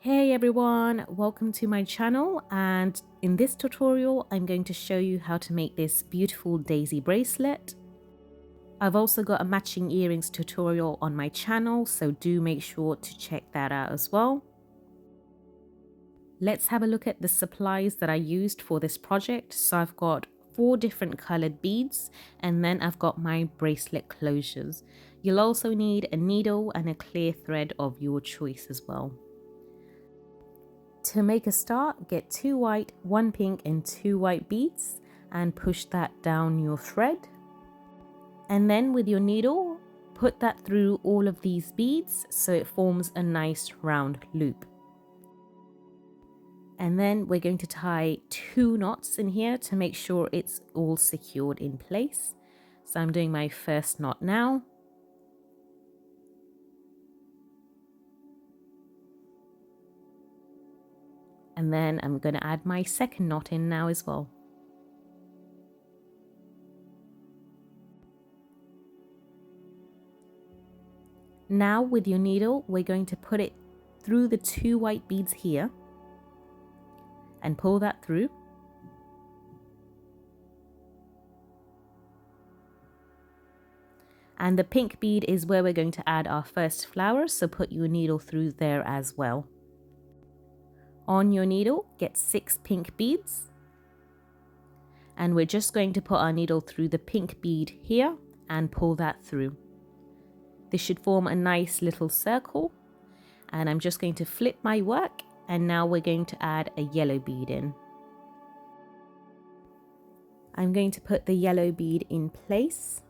Hey everyone, welcome to my channel, and in this tutorial I'm going to show you how to make this beautiful daisy bracelet. I've also got a matching earrings tutorial on my channel, so do make sure to check that out as well. Let's have a look at the supplies that I used for this project. So I've got 4 different colored beads, and then I've got my bracelet closures. You'll also need a needle and a clear thread of your choice as well. To make a start, get 2 white, 1 pink and 2 white beads and push that down your thread. And then with your needle, put that through all of these beads so it forms a nice round loop. And then we're going to tie 2 knots in here to make sure it's all secured in place. So I'm doing my first knot now. And then I'm going to add my second knot in now as well. Now with your needle, we're going to put it through the 2 white beads here and pull that through. And the pink bead is where we're going to add our first flower, so put your needle through there as well. On your needle, get 6 pink beads. And we're just going to put our needle through the pink bead here and pull that through. This should form a nice little circle. And I'm just going to flip my work, and now we're going to add a yellow bead in. I'm going to put the yellow bead in place.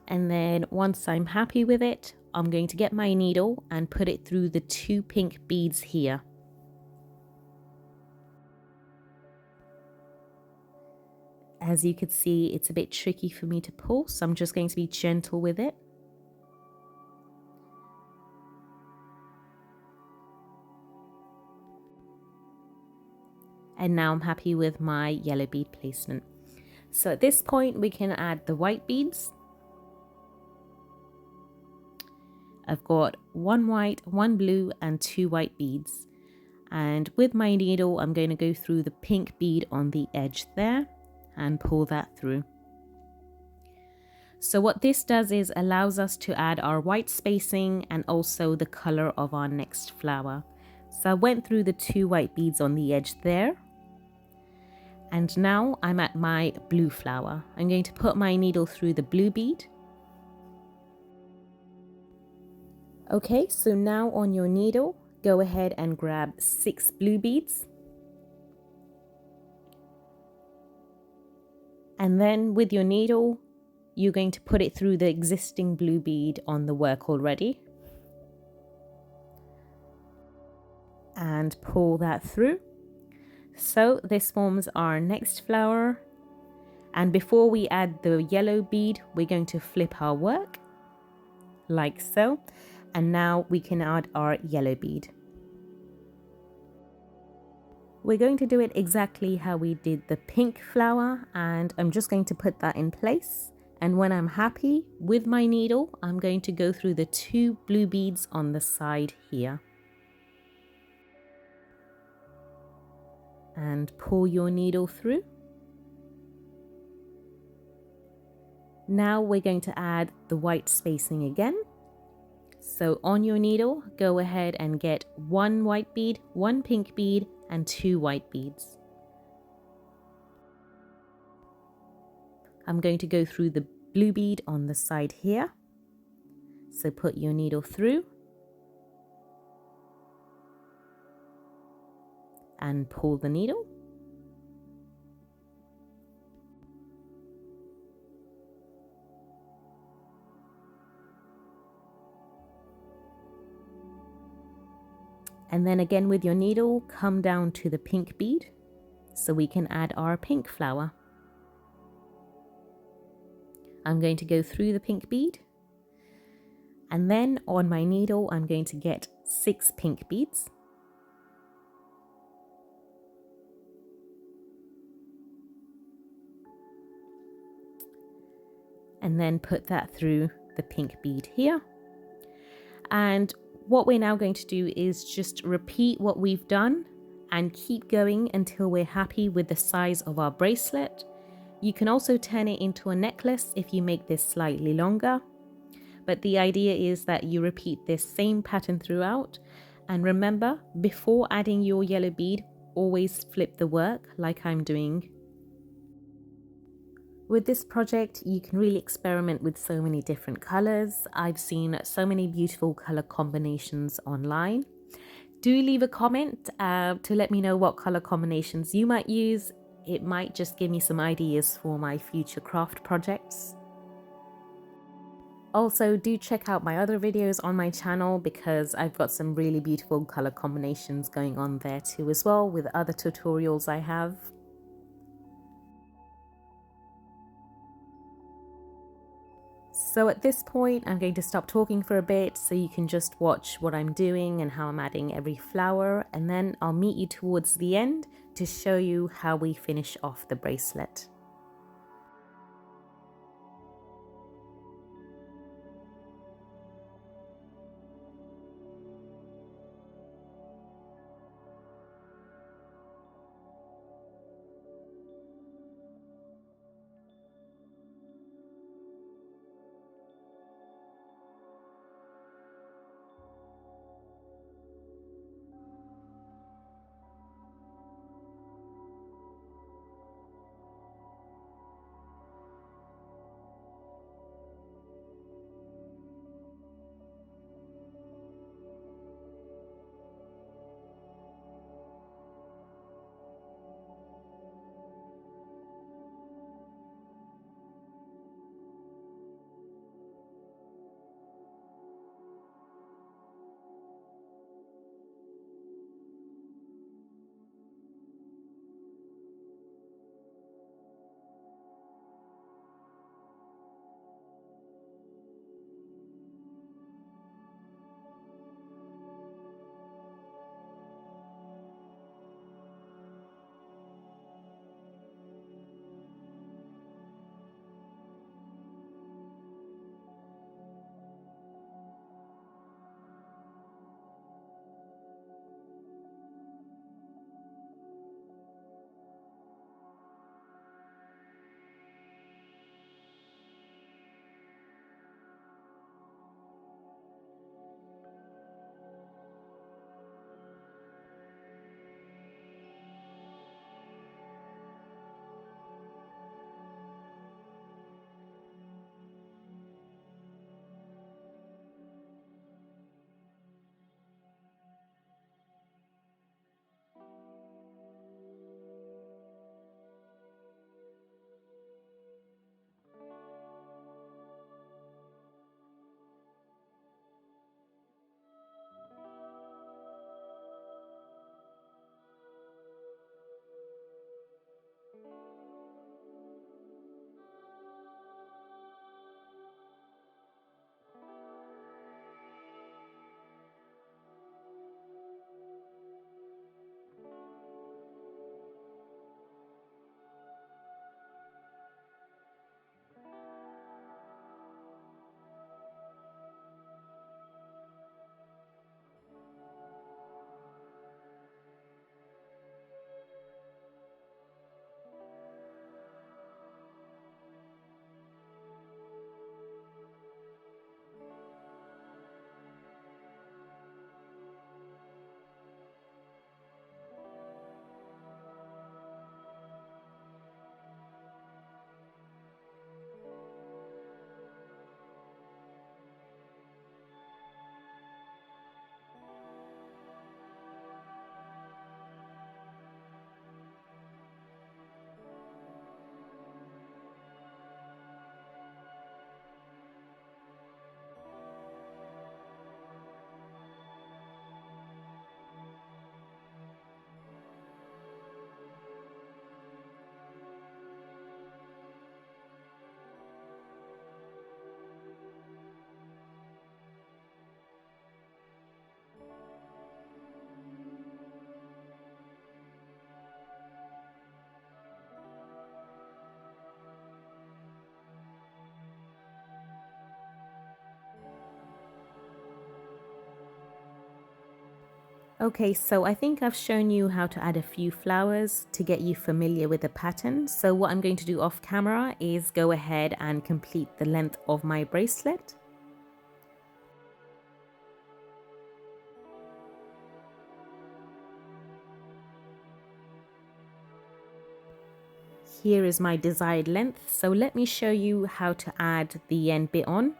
And then once I'm happy with it, I'm going to get my needle and put it through the 2 pink beads here. As you can see, it's a bit tricky for me to pull, so I'm just going to be gentle with it. And now I'm happy with my yellow bead placement. So at this point, we can add the white beads. I've got 1 white, 1 blue and 2 white beads. And with my needle, I'm going to go through the pink bead on the edge there and pull that through. So what this does is allows us to add our white spacing and also the color of our next flower. So I went through the 2 white beads on the edge there. And now I'm at my blue flower. I'm going to put my needle through the blue bead. Okay, so now on your needle, go ahead and grab 6 blue beads. And then with your needle, you're going to put it through the existing blue bead on the work already. And pull that through. So this forms our next flower. And before we add the yellow bead, we're going to flip our work like so. And now we can add our yellow bead. We're going to do it exactly how we did the pink flower, and I'm just going to put that in place. And when I'm happy with my needle, I'm going to go through the 2 blue beads on the side here. And pull your needle through. Now we're going to add the white spacing again. So on your needle, go ahead and get 1 white bead, 1 pink bead and 2 white beads. I'm going to go through the blue bead on the side here. So put your needle through. And pull the needle. And then again with your needle, come down to the pink bead so we can add our pink flower. I'm going to go through the pink bead. And then on my needle, I'm going to get 6 pink beads. And then put that through the pink bead here. And What we're now going to do is just repeat what we've done and keep going until we're happy with the size of our bracelet. You can also turn it into a necklace if you make this slightly longer. But the idea is that you repeat this same pattern throughout. And remember, before adding your yellow bead, always flip the work like I'm doing. With this project, you can really experiment with so many different colors. I've seen so many beautiful color combinations online. Do leave a comment to let me know what color combinations you might use. It might just give me some ideas for my future craft projects. Also, do check out my other videos on my channel because I've got some really beautiful color combinations going on there too as well with other tutorials I have. So at this point, I'm going to stop talking for a bit so you can just watch what I'm doing and how I'm adding every flower, and then I'll meet you towards the end to show you how we finish off the bracelet. Okay, so I think I've shown you how to add a few flowers to get you familiar with the pattern. So what I'm going to do off camera is go ahead and complete the length of my bracelet. Here is my desired length, so let me show you how to add the end bit on.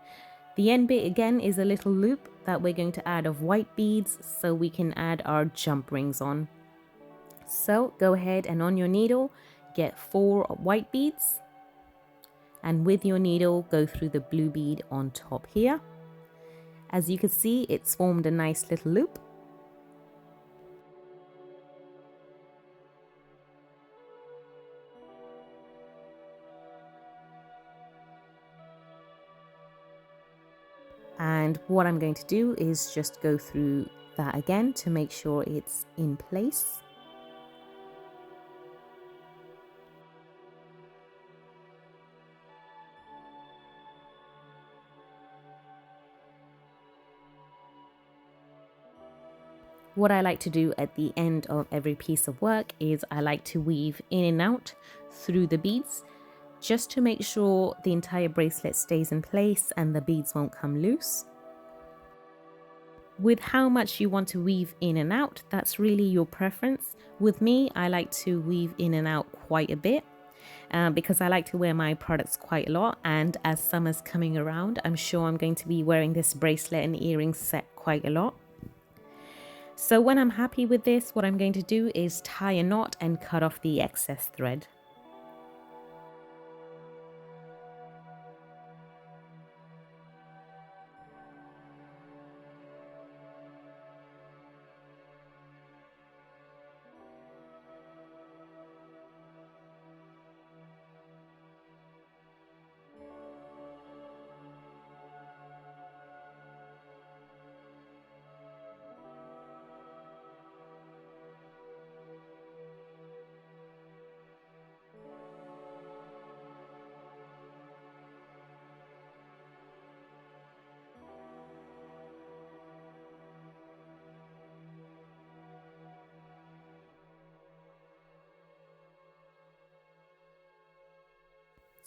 The end bit again is a little loop that we're going to add of white beads so we can add our jump rings on. So go ahead and on your needle get 4 white beads, and with your needle go through the blue bead on top here. As you can see, it's formed a nice little loop. And what I'm going to do is just go through that again to make sure it's in place. What I like to do at the end of every piece of work is I like to weave in and out through the beads just to make sure the entire bracelet stays in place and the beads won't come loose. With how much you want to weave in and out, that's really your preference. With me, I like to weave in and out quite a bit because I like to wear my products quite a lot, and as summer's coming around, I'm sure I'm going to be wearing this bracelet and earrings set quite a lot. So when I'm happy with this, what I'm going to do is tie a knot and cut off the excess thread.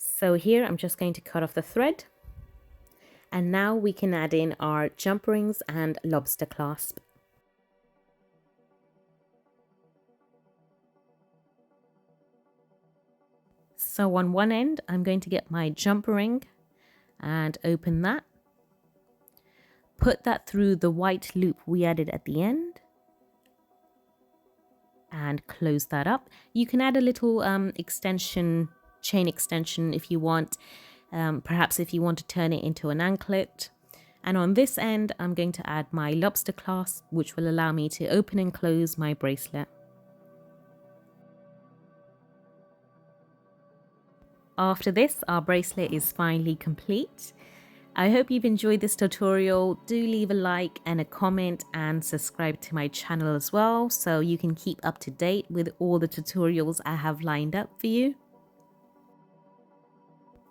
So here I'm just going to cut off the thread, and now we can add in our jump rings and lobster clasp. So on one end I'm going to get my jump ring and open that, put that through the white loop we added at the end and close that up. You can add a little chain extension if you want, perhaps if you want to turn it into an anklet. And on this end I'm going to add my lobster clasp, which will allow me to open and close my bracelet. After this, our bracelet is finally complete. I hope you've enjoyed this tutorial. Do leave a like and a comment and subscribe to my channel as well, so you can keep up to date with all the tutorials I have lined up for you.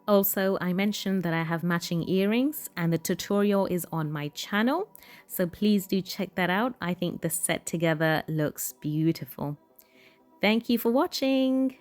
Also, I mentioned that I have matching earrings and the tutorial is on my channel, so please do check that out. I think the set together looks beautiful. Thank you for watching.